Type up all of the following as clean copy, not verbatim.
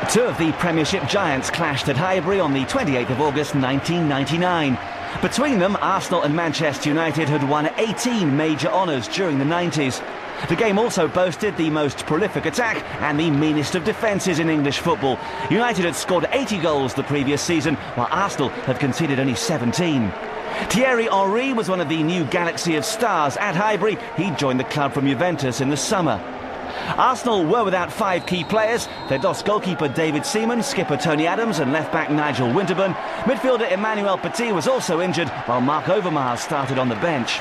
Two of the Premiership giants clashed at Highbury on the 28th of August 1999. Between them, Arsenal and Manchester United had won 18 major honours during the 90s. The game also boasted the most prolific attack and the meanest of defences in English football. United had scored 80 goals the previous season, while Arsenal had conceded only 17. Thierry Henry was one of the new galaxy of stars at Highbury. He joined the club from Juventus in the summer. Arsenal were without five key players. Their DOS goalkeeper David Seaman, skipper Tony Adams and left-back Nigel Winterburn. Midfielder Emmanuel Petit was also injured, while Mark Overmars started on the bench.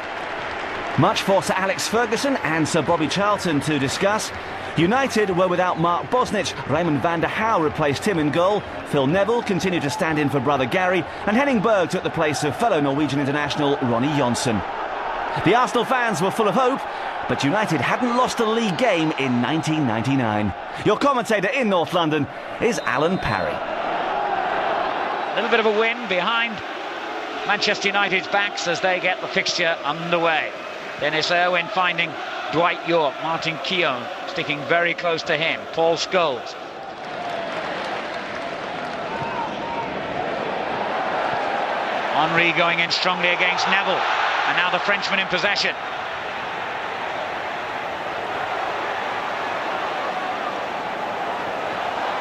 Much for Sir Alex Ferguson and Sir Bobby Charlton to discuss. United were without Mark Bosnich. Raymond van der Hauw replaced him in goal. Phil Neville continued to stand in for brother Gary, and Henning Berg took the place of fellow Norwegian international Ronnie Johnsen. The Arsenal fans were full of hope, but United hadn't lost a league game in 1999. Your commentator in North London is Alan Parry. A little bit of a win behind Manchester United's backs as they get the fixture underway. Dennis Irwin finding Dwight York, Martin Keown sticking very close to him, Paul Scholes. Henry going in strongly against Neville, and now the Frenchman in possession.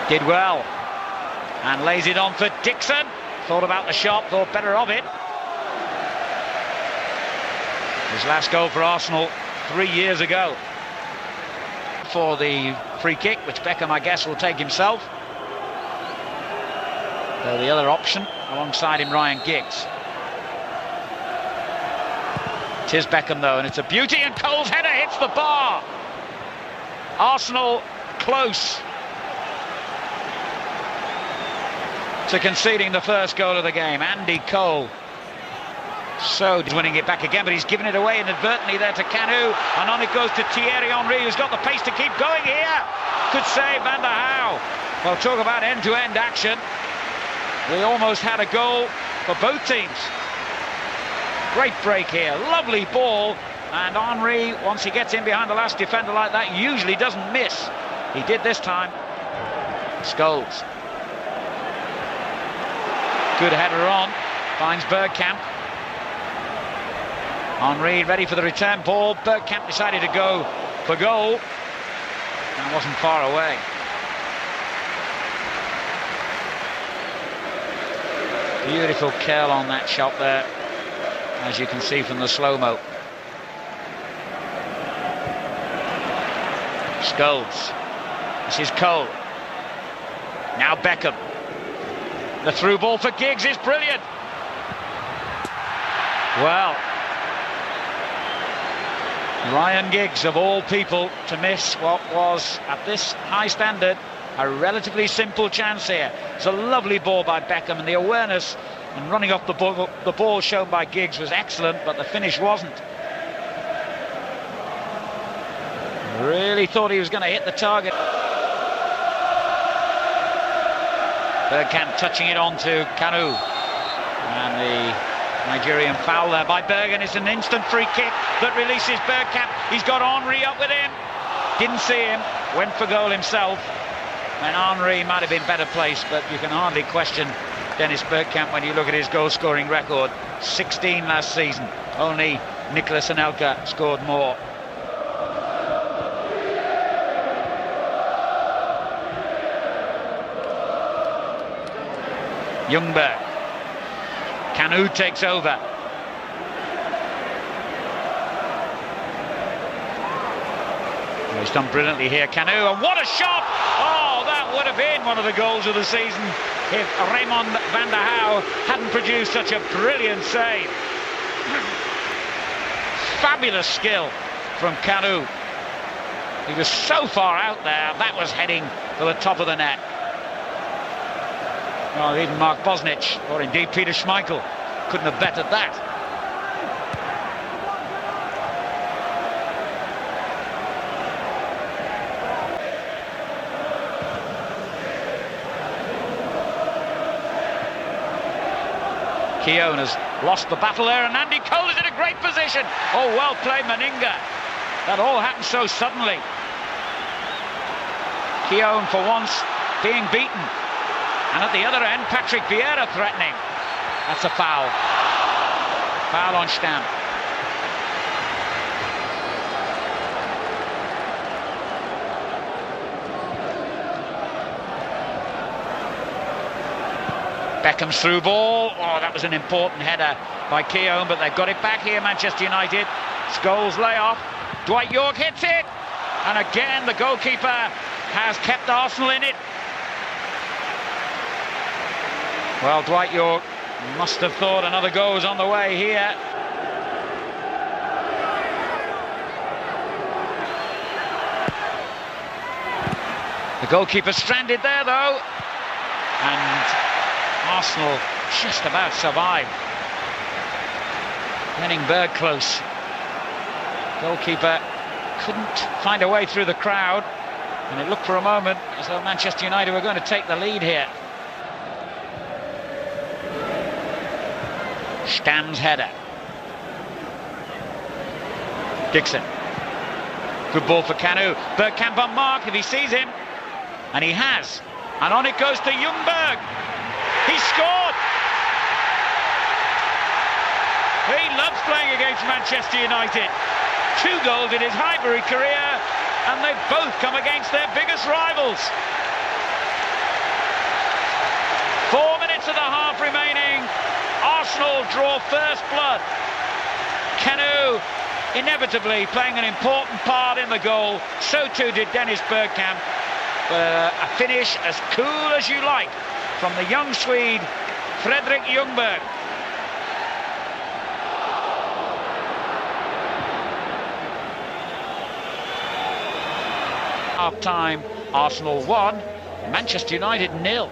Did well, and lays it on for Dixon. Thought about the shot, thought better of it. His last goal for Arsenal 3 years ago. For the free kick, which Beckham, I guess, will take himself. So the other option, alongside him, Ryan Giggs. Tis Beckham, though, and it's a beauty, and Cole's header hits the bar. Arsenal close to conceding the first goal of the game. Andy Cole. So he's winning it back again, but he's given it away inadvertently there to Canu, and on it goes to Thierry Henry, who's got the pace to keep going here. Could save Van der Hauw. Well, talk about end-to-end action. We almost had a goal for both teams. Great break here, lovely ball, and Henry, once he gets in behind the last defender like that, usually doesn't miss. He did this time. Scholes. Good header on, finds Bergkamp. Henry ready for the return ball. Bergkamp decided to go for goal, and wasn't far away. Beautiful curl on that shot there, as you can see from the slow-mo. Scholes. This is Cole. Now Beckham. The through ball for Giggs is brilliant. Well, Ryan Giggs, of all people, to miss what was, at this high standard, a relatively simple chance here. It's a lovely ball by Beckham, and the awareness and running off the ball shown by Giggs was excellent, but the finish wasn't. Really thought he was going to hit the target. Bergkamp touching it on to Canu, and the Nigerian foul there by Bergen. It's an instant free kick that releases Bergkamp. He's got Henry up with him. Didn't see him, went for goal himself. And Henry might have been better placed, but you can hardly question Dennis Bergkamp when you look at his goal-scoring record. 16 last season. Only Nicolas Anelka scored more. Ljungberg. Canu takes over. He's done brilliantly here, Canu, and what a shot! Oh, that would have been one of the goals of the season if Raymond van der Hauw hadn't produced such a brilliant save. Fabulous skill from Canu. He was so far out there, that was heading for the top of the net. Well, even Mark Bosnich, or indeed Peter Schmeichel, couldn't have bettered that. Keown has lost the battle there, and Andy Cole is in a great position. Oh, well played, Meninga. That all happened so suddenly. Keown, for once, being beaten. And at the other end, Patrick Vieira threatening. That's a foul. Foul on Stam. Beckham's through ball. Oh, that was an important header by Keown, but they've got it back here, Manchester United. Scholes lay off. Dwight York hits it. And again, the goalkeeper has kept Arsenal in it. Well, Dwight York must have thought another goal was on the way here. The goalkeeper stranded there, though. And Arsenal just about survived. Getting Berg close. Goalkeeper couldn't find a way through the crowd, and it looked for a moment as though Manchester United were going to take the lead here. Stam's header. Dixon. Good ball for Kanu. Bergkamp on mark if he sees him. And he has. And on it goes to Ljungberg. He scored! He loves playing against Manchester United. 2 goals in his Highbury career, and they've both come against their biggest rivals. 4 minutes of the half remaining. Arsenal draw first blood. Kanu inevitably playing an important part in the goal. So too did Dennis Bergkamp. A finish as cool as you like from the young Swede, Fredrik Ljungberg. Half time, Arsenal 1, Manchester United 0.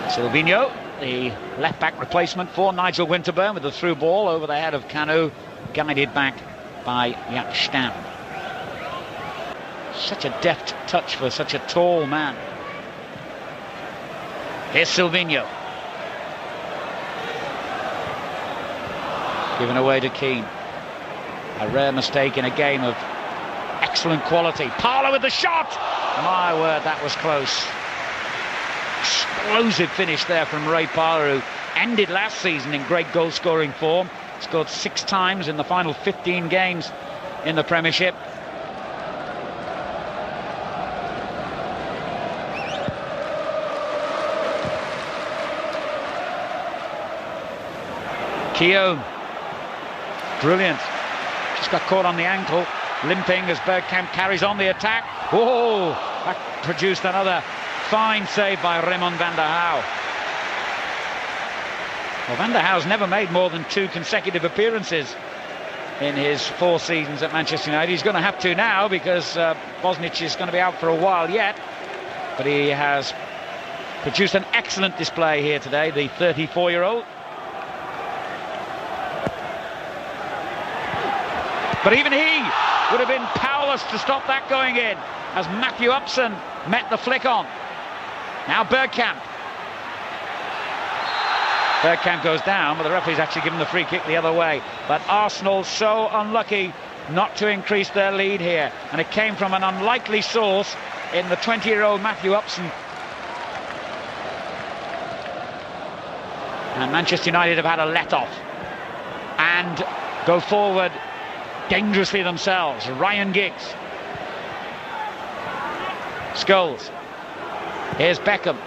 Silvinho, the left-back replacement for Nigel Winterburn, with a through ball over the head of Kanu, guided back by Jaap Stam. Such a deft touch for such a tall man. Here's Silvinho. Given away to Keane. A rare mistake in a game of excellent quality. Parlour with the shot! My word, that was close. Explosive finish there from Ray Parlour, who ended last season in great goal-scoring form. Scored 6 times in the final 15 games in the Premiership. Keown. Brilliant. Just got caught on the ankle, limping as Bergkamp carries on the attack. Oh, that produced another fine save by Raymond van der Hauw. Well, Van der Hauw's never made more than 2 consecutive appearances in his 4 seasons at Manchester United. He's going to have to now because Bosnich is going to be out for a while yet. But he has produced an excellent display here today, the 34-year-old. But even he would have been powerless to stop that going in as Matthew Upson met the flick on. Now Bergkamp. Bergkamp goes down, but the referee's actually given the free kick the other way. But Arsenal so unlucky not to increase their lead here. And it came from an unlikely source in the 20-year-old Matthew Upson. And Manchester United have had a let-off and go forward dangerously themselves. Ryan Giggs. Scholes. Here's Beckham.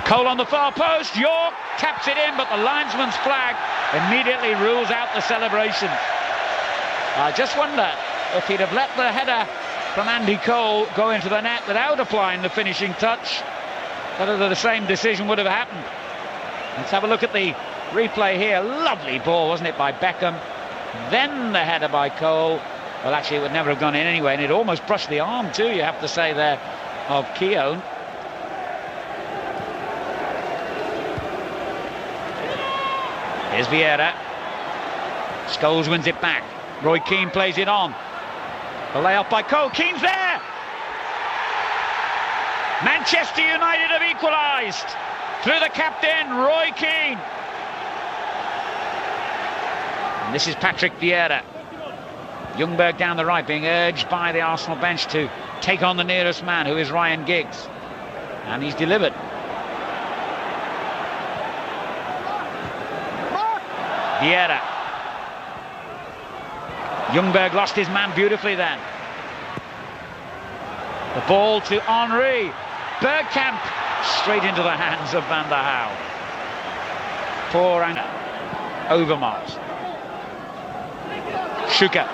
Cole on the far post. York taps it in, but the linesman's flag immediately rules out the celebrations. I just wonder if he'd have let the header from Andy Cole go into the net without applying the finishing touch, whether the same decision would have happened. Let's have a look at the replay here. Lovely ball, wasn't it, by Beckham? Then the header by Cole. Well, actually, it would never have gone in anyway, and it almost brushed the arm too, you have to say, there, of Keown. Here's Vieira. Scholes wins it back. Roy Keane plays it on. The lay-off by Cole. Keane's there! Manchester United have equalised through the captain, Roy Keane. this is Patrick Vieira. Ljungberg down the right, being urged by the Arsenal bench to take on the nearest man, who is Ryan Giggs. And he's delivered. Vieira. Ljungberg lost his man beautifully then. The ball to Henry. Bergkamp straight into the hands of Van der Hau. Poor Anger. Overmars. Schuka.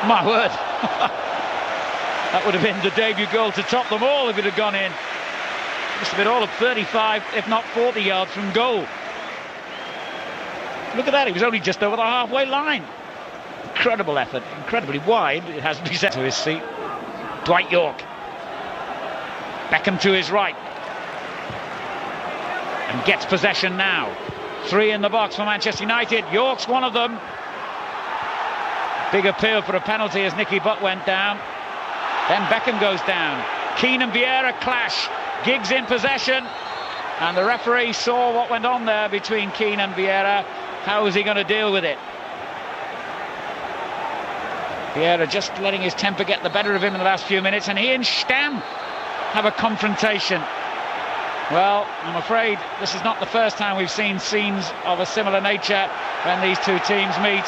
My word. That would have been the debut goal to top them all if it had gone in. Must have been all of 35, if not 40 yards from goal. Look at that, he was only just over the halfway line. Incredible effort, incredibly wide. It has to be set to his seat. Dwight York. Beckham to his right. And gets possession now. 3 in the box for Manchester United. York's one of them. Big appeal for a penalty as Nicky Butt went down. Then Beckham goes down. Keane and Vieira clash. Giggs in possession. And the referee saw what went on there between Keane and Vieira. How was he going to deal with it? Vieira just letting his temper get the better of him in the last few minutes, and he and Stamm have a confrontation. Well, I'm afraid this is not the first time we've seen scenes of a similar nature when these two teams meet,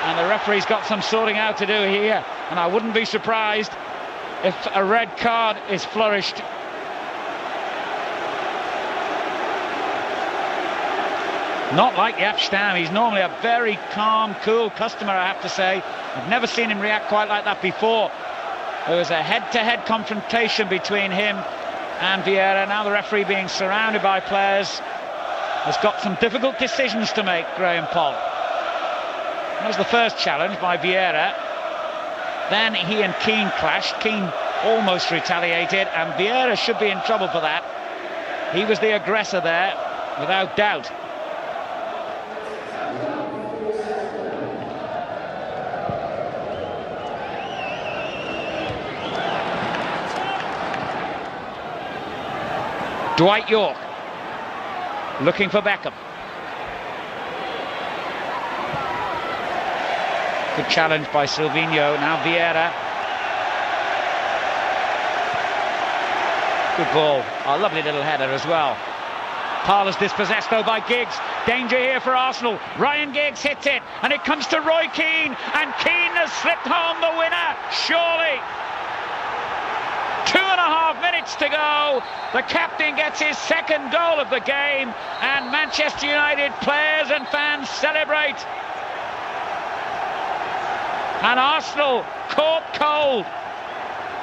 and the referee's got some sorting out to do here, and I wouldn't be surprised if a red card is flourished. Not like Jaap Stam. He's normally a very calm, cool customer, I have to say. I've never seen him react quite like that before. There was a head-to-head confrontation between him and Vieira. Now the referee, being surrounded by players, has got some difficult decisions to make, Graham Poll. That was the first challenge by Vieira. Then he and Keane clashed. Keane almost retaliated, and Vieira should be in trouble for that. He was the aggressor there, without doubt. Dwight York looking for Beckham. Good challenge by Silvinho. Now Vieira. Good ball. A lovely little header as well. Parler's dispossessed though by Giggs. Danger here for Arsenal. Ryan Giggs hits it, and it comes to Roy Keane, and Keane has slipped home the winner, surely. 2.5 minutes to go. The captain gets his second goal of the game, and Manchester United players and fans celebrate. And Arsenal caught cold.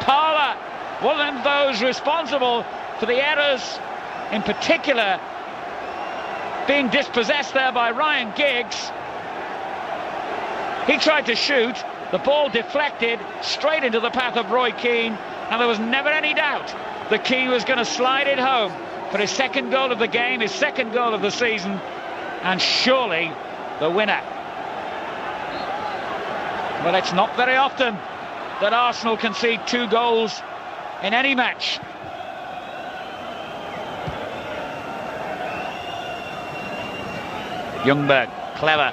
Parler, one of those responsible for the errors, in particular being dispossessed there by Ryan Giggs. He tried to shoot, the ball deflected straight into the path of Roy Keane, and there was never any doubt that Keane was going to slide it home for his second goal of the game, his second goal of the season, and surely the winner. Well, it's not very often that Arsenal concede 2 goals in any match. Ljungberg, clever.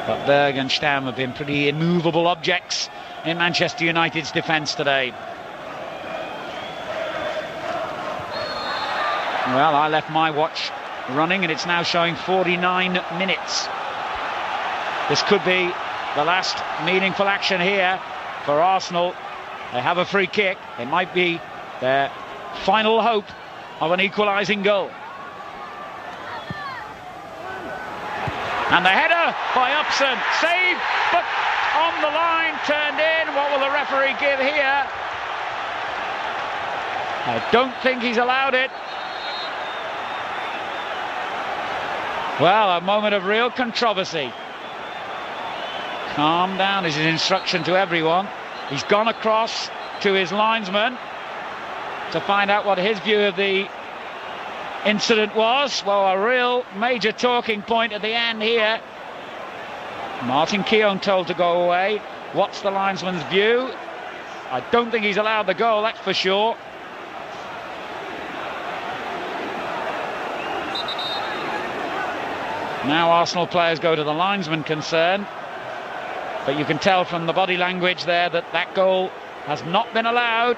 But Berg and Stamm have been pretty immovable objects in Manchester United's defence today. Well, I left my watch running and it's now showing 49 minutes. This could be the last meaningful action here for Arsenal. They have a free kick. It might be their final hope of an equalising goal. And the header by Upson, saved, but on the line, turned in. What will the referee give here? I don't think he's allowed it. Well, a moment of real controversy. Calm down is his instruction to everyone. He's gone across to his linesman to find out what his view of the incident was. Well, a real major talking point at the end here. Martin Keown told to go away. What's the linesman's view? I don't think he's allowed the goal, that's for sure. Now Arsenal players go to the linesman concerned, but you can tell from the body language there that that goal has not been allowed.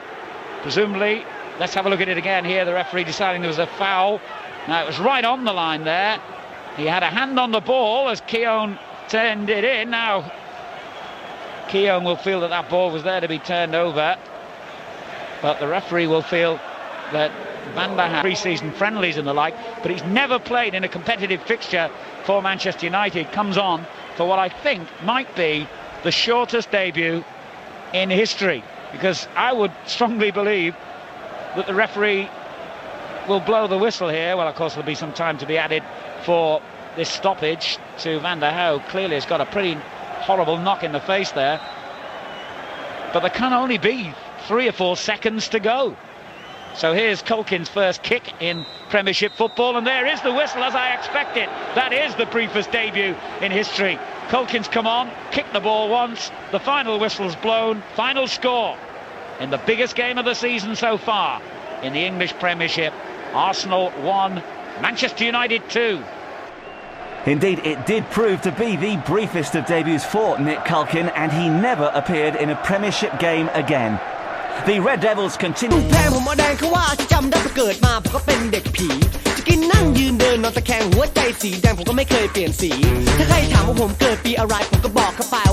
Presumably, let's have a look at it again here. The referee deciding there was a foul. Now it was right on the line there. He had a hand on the ball as Keown turned it in. Now Keown will feel that that ball was there to be turned over, but the referee will feel that Van der Haar pre-season friendlies and the like, but he's never played in a competitive fixture for Manchester United. Comes on for what I think might be the shortest debut in history, because I would strongly believe that the referee will blow the whistle here. Well, of course, there'll be some time to be added for this stoppage to Van der Haar. Clearly, it's got a pretty horrible knock in the face there, but there can only be 3 or 4 seconds to go. So here's Culkin's first kick in Premiership football, and there is the whistle as I expected. That is the briefest debut in history. Culkin's come on, kicked the ball once, the final whistle's blown. Final score in the biggest game of the season so far in the English Premiership. Arsenal 1, Manchester United 2. Indeed, it did prove to be the briefest of debuts for Nick Culkin, and he never appeared in a Premiership game again. The Red Devils continue. แพงผมเอาแดงเขาว่าที่จำได้เกิดมาผมก็เป็นเด็กผีจะกินนั่งยืนเดินนอนตะแคงหัวใจสีแดงผมก็ไม่เคยเปลี่ยนสีถ้าใครถามว่าผมเกิดปีอะไรผมก็บอกเขาไป